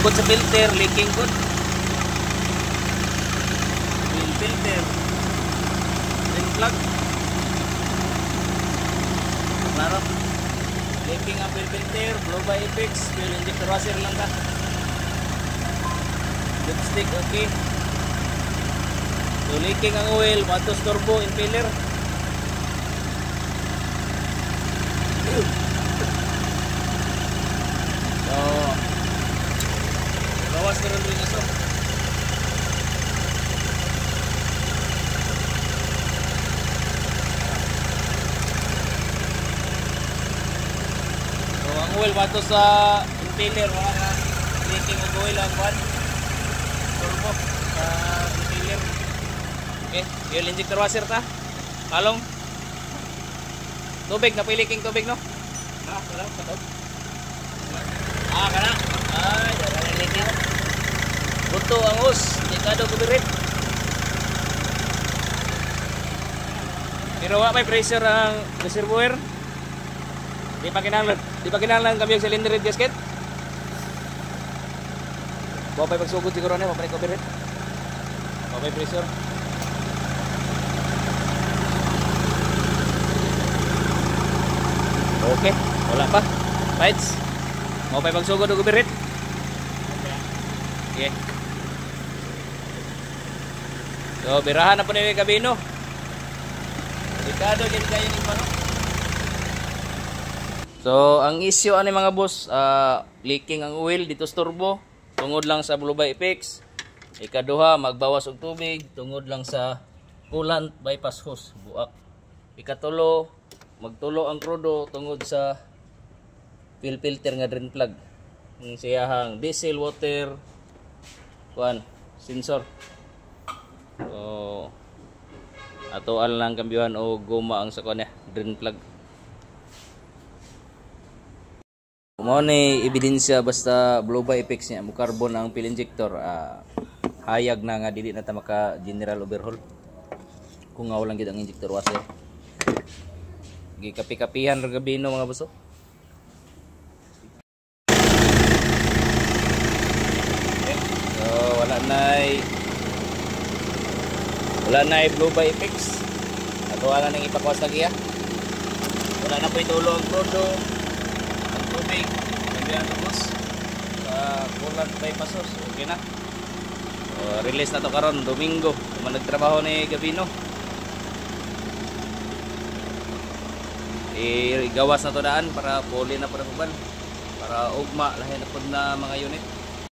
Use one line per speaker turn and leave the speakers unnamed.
Tungkol sa filter, leaking good. Oil filter. Drain plug. Klaro. Leaking ang oil filter, blow by Apex, fuel injector washer lang ka. Lipstick, okay. So leaking ang oil, matos turbo, impeller. So bawas na rin rin iso. So ang oil matos sa impeller, mga leaking ang oil ang one turbo sa impeller. Okay, fuel injector washer ta. Kalong. Tubig, napiliking tubig no? Wala, patog. Kana. Ay, dala na leaking. Buto ang hose, dekado kubirit. Pero wa may pressure ang reservoir. Di pa kinahanglan kami yung cylinder head gasket. Wa pa pagsugod siguro na, wa pa kubirit. Wa may pressure. Okay, wala pa. Lights. Mau pa pagsugod og kubirit. Okay. So, birahan na po ni kabino. Delikado din kayo ni pano. So, ang issue ani mga boss, leaking ang oil dito sa turbo, tungod lang sa blow by Apex. Ikaduha, magbawas og tubig tungod lang sa coolant bypass hose, buak. Ikatulo, magtulo ang krudo tungod sa fuel filter nga drain plug. Ang siyahang diesel water sensor. So atoan lang kambyuhan o guma ang sa kuan drain plug. Mao ni ebidensya basta blow by Apex niya mo carbon ang fuel injector, hayag na nga dili na ta maka general overhaul kung nga walang gid ang injector washer. Gikapi-kapihan ra gabino mga boss. So wala na blow by Apex. Ato ana nang ipakwas lagi Wala na po itulo ang prodo, ang tubig, nandiyan ang boss. Coolant bypass hose, okay na. So, release na to karon Domingo, man nagtrabaho ni Gabino. Igawas na to daan para puli na po na kuban, para ugma lahi na po na mga unit.